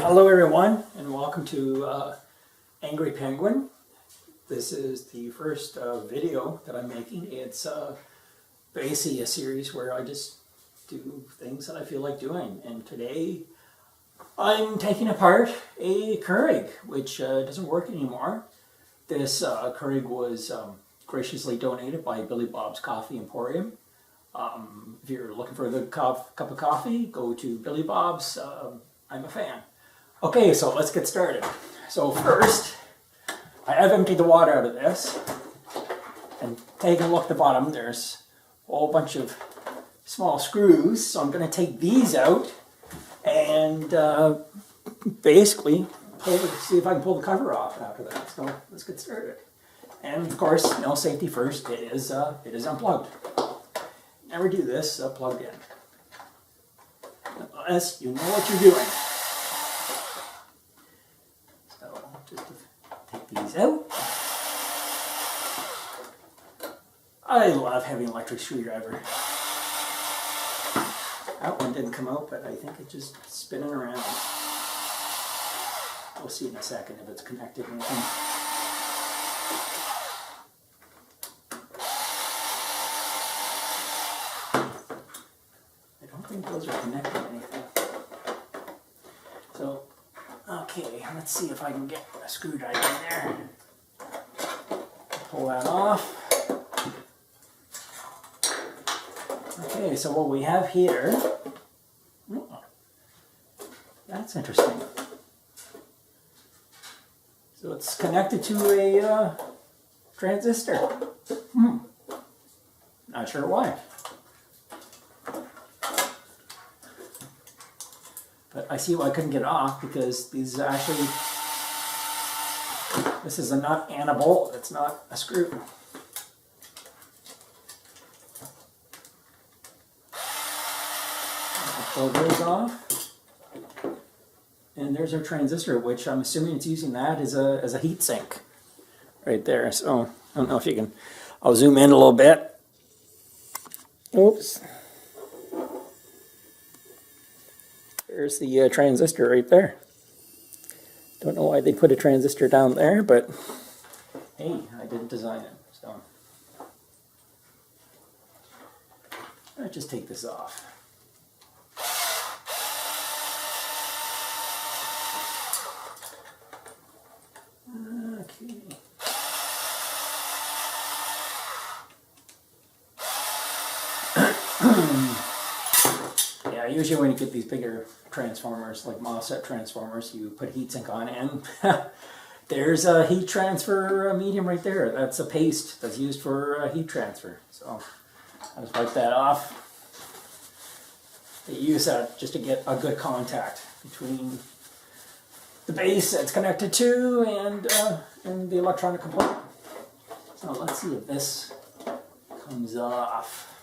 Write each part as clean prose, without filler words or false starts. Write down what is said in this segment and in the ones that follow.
Hello everyone, and welcome to Angry Penguin. This is the first video that I'm making. It's basically a series where I just do things that I feel like doing. And today I'm taking apart a Keurig, which doesn't work anymore. This Keurig was graciously donated by Billy Bob's Coffee Emporium. If you're looking for a good cup of coffee, go to Billy Bob's. I'm a fan. Okay, so let's get started. So first, I have emptied the water out of this, and taking a look at the bottom, there's a whole bunch of small screws. So I'm going to take these out and basically see if I can pull the cover off after that. So let's get started. And of course, safety first. It is unplugged. Never do this plugged in, unless you know what you're doing. Just take these out. I love having an electric screwdriver. That one didn't come out, but I think it's just spinning around. We'll see in a second if it's connected or anything. I don't think those are connected to anything. So, okay, let's see if I can get a screwdriver in there. Pull that off. Okay, so what we have here, that's interesting. So it's connected to a transistor. Not sure why. But I see why I couldn't get it off, because these actually, this is a nut and a bolt. It's not a screw. I'll pull those off. And there's our transistor, which I'm assuming it's using that as a heat sink right there. So I don't know if you can, I'll zoom in a little bit. Oops. There's the transistor right there. Don't know why they put a transistor down there, but hey, I didn't design it. So let's just take this off. Okay. Yeah, usually when you get these bigger transformers, like MOSFET transformers, you put a heatsink on, and there's a heat transfer medium right there. That's a paste that's used for heat transfer. So I'll just wipe that off. They use that just to get a good contact between the base that's connected to and the electronic component. So let's see if this comes off.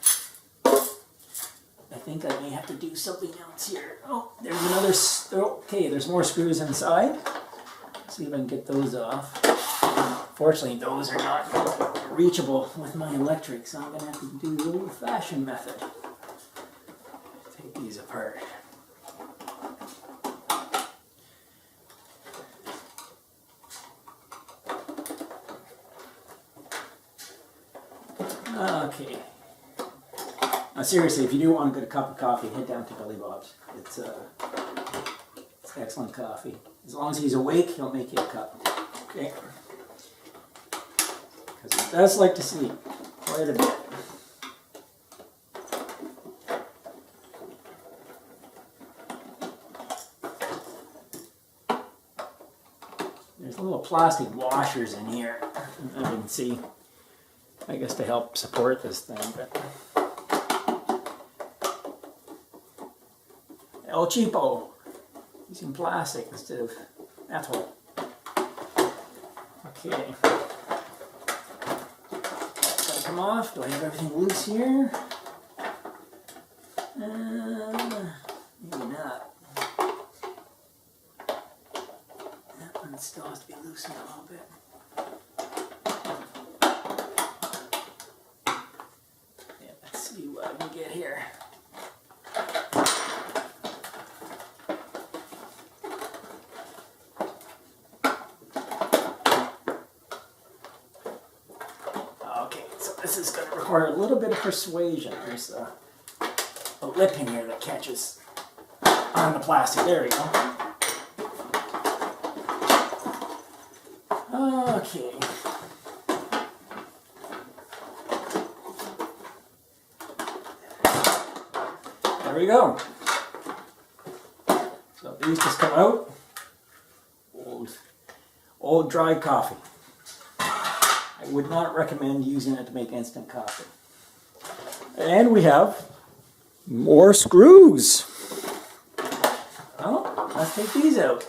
I think I may have to do something else here. Oh, there's another, okay, there's more screws inside. Let's see if I can get those off. Fortunately, those are not reachable with my electric, so I'm going to have to do the old-fashioned method. Take these apart. Okay. Now seriously, if you do want a good cup of coffee, head down to Billy Bob's. It's excellent coffee. As long as he's awake, he'll make you a cup. Okay? Because he does like to sleep quite a bit. There's little plastic washers in here. As you can see, I guess to help support this thing, but El Cheapo, using plastic instead of metal. Okay, gotta come off. Do I have everything loose here? Maybe not. That one still has to be loosened a little bit. Let's see what I can get here. this is going to require a little bit of persuasion. There's a lip in here that catches on the plastic. There we go. Okay. There we go. So these just come out. Old dry coffee. I would not recommend using it to make instant coffee. And we have more screws. Well, let's take these out.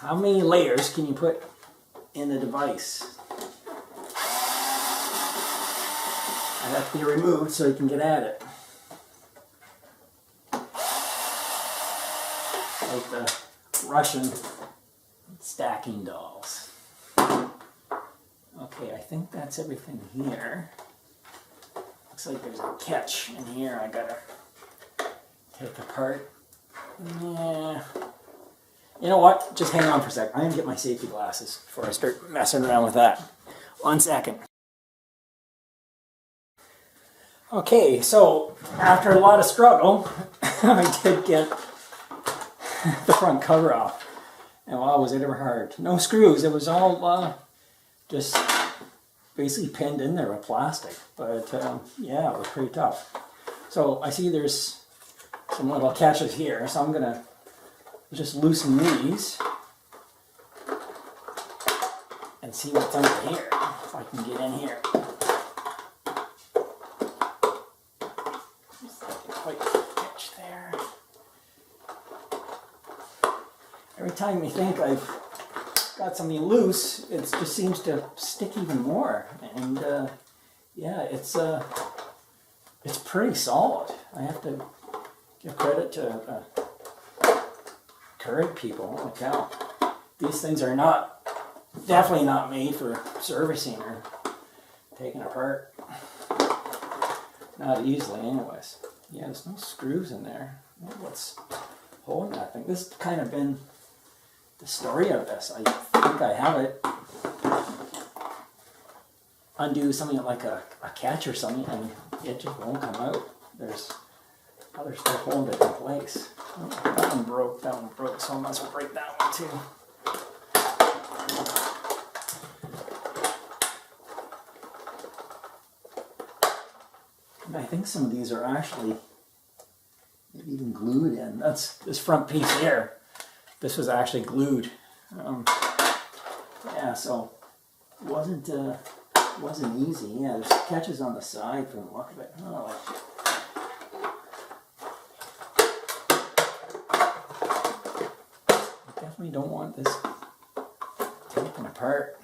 How many layers can you put in a device? And that can be removed so you can get at it. Like the Russian stacking dolls. Okay, I think that's everything here. Looks like there's a catch in here I gotta take apart. Yeah. You know what? Just hang on for a sec. I'm gonna get my safety glasses before I start messing around with that. 1 second. Okay, so after a lot of struggle, I did get the front cover off. And wow, was it ever hard. No screws. It was all just basically pinned in there with plastic. But yeah, it was pretty tough. So I see there's some little catches here. So I'm going to just loosen these and see what's under here. If I can get in here. Quite catch there. Every time you think I've got something loose, it just seems to stick even more. And yeah, it's pretty solid. I have to give credit to Keurig people. Holy cow. These things are definitely not made for servicing or taking apart. Not easily anyways. Yeah, there's no screws in there. What's holding that thing? This has kind of been the story of this. I think I have it. Undo something like a catch or something and it just won't come out. There's other stuff holding it in place. Oh, that one broke, so I must break that one too. And I think some of these are actually maybe even glued in. That's this front piece here. This was actually glued. Yeah, so it wasn't easy. Yeah, there's catches on the side from the look of it. Oh. I definitely don't want this taken apart.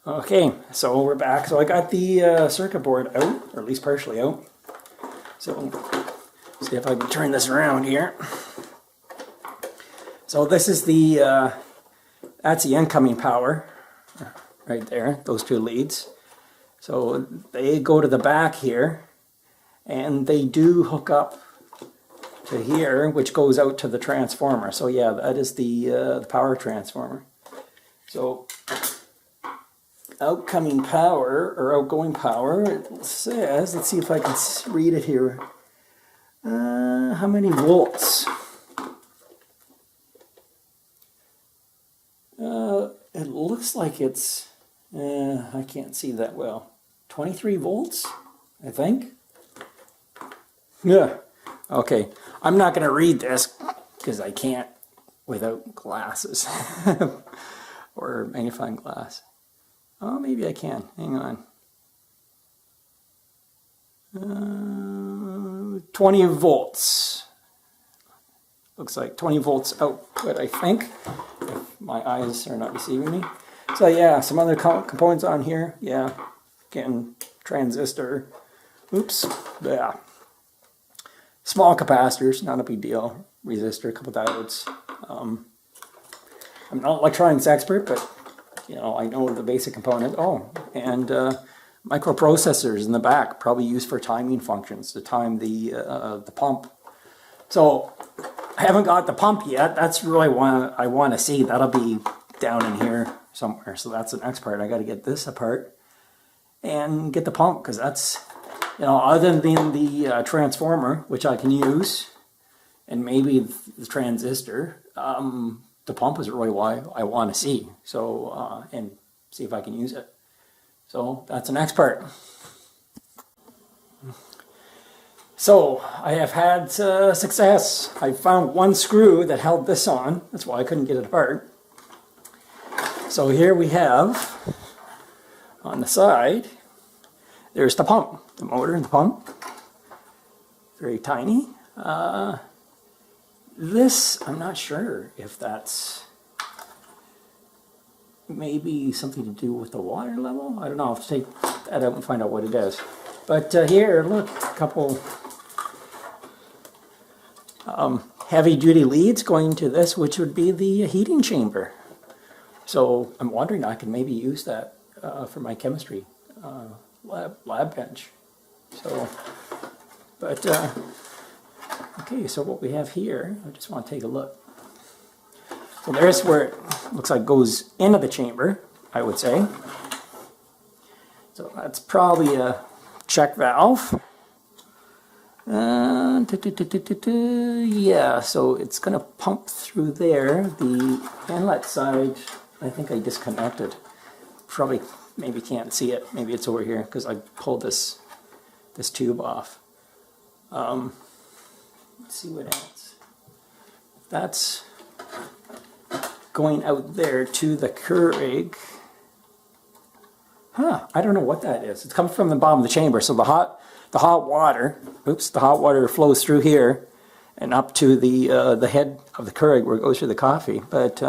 Okay, so we're back. So I got the circuit board out, or at least partially out. So see if I can turn this around here. So this is that's the incoming power right there, those two leads. So they go to the back here and they do hook up to here, which goes out to the transformer. So yeah, that is the power transformer. So outgoing power, it says, let's see if I can read it here. How many volts? It looks like it's, I can't see that well. 23 volts, I think. Yeah. Okay. I'm not going to read this because I can't without glasses or magnifying glass. Oh, maybe I can. Hang on. 20 volts. Looks like 20 volts output, I think, if my eyes are not deceiving me. So yeah, some other components on here. Yeah, getting transistor. Oops. Yeah. Small capacitors, not a big deal. Resistor, a couple diodes. I'm not an electronics expert, but you know, I know the basic component. Oh, and microprocessors in the back, probably used for timing functions to time the pump. So I haven't got the pump yet. That's really what I want to see. That'll be down in here somewhere. So that's the next part. I got to get this apart and get the pump, because that's, you know, other than the transformer, which I can use, and maybe the transistor, the pump is really why I want to see. So, and see if I can use it. So that's the next part. So I have had success. I found one screw that held this on. That's why I couldn't get it apart. So here we have, on the side, there's the pump, the motor and the pump. Very tiny. This, I'm not sure if that's maybe something to do with the water level. I don't know. I'll have to take that out and find out what it is. But here, look, a couple heavy-duty leads going to this, which would be the heating chamber. So I'm wondering I can maybe use that for my chemistry lab bench. So, but okay, so what we have here, I just want to take a look. So there's where it looks like goes into the chamber, I would say. So that's probably a check valve. Yeah, so it's going to pump through there. The inlet side, I think I disconnected. Probably, maybe can't see it. Maybe it's over here because I pulled this tube off. Let's see what else. That's going out there to the Keurig. Huh, I don't know what that is. It's coming from the bottom of the chamber. So the hot water, the hot water flows through here and up to the head of the Keurig where it goes through the coffee. But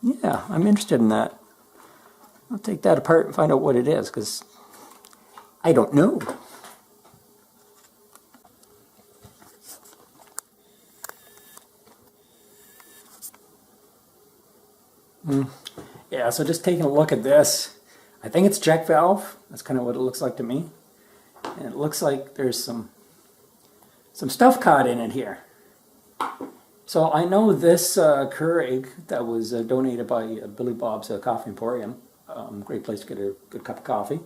yeah, I'm interested in that. I'll take that apart and find out what it is, because I don't know. Yeah, so just taking a look at this, I think it's check valve. That's kind of what it looks like to me. And it looks like there's some stuff caught in it here. So I know this Keurig that was donated by Billy Bob's Coffee Emporium, great place to get a good cup of coffee.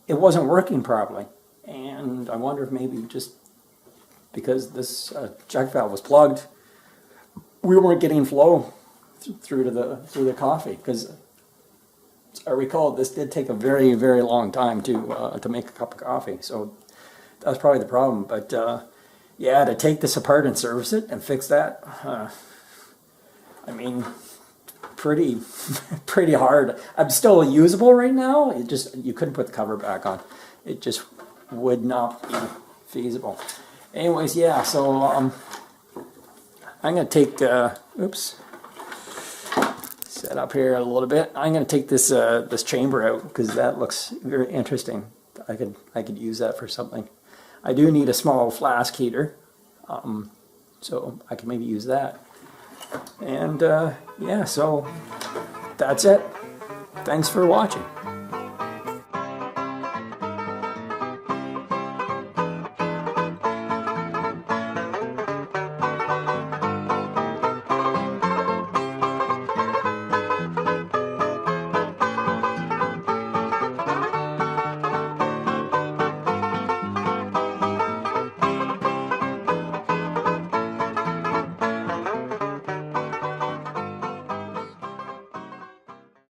It wasn't working properly, and I wonder if maybe just because this check valve was plugged, we weren't getting flow through the coffee. Because I recall this did take a very, very long time to make a cup of coffee, so that's probably the problem. But yeah, to take this apart and service it and fix that, I mean, pretty hard. I'm still usable right now. It just, you couldn't put the cover back on. It just would not be feasible. Anyways, yeah. So I'm gonna take set up here a little bit. I'm gonna take this this chamber out because that looks very interesting. I could use that for something. I do need a small flask heater, so I can maybe use that. And yeah, so that's it. Thanks for watching.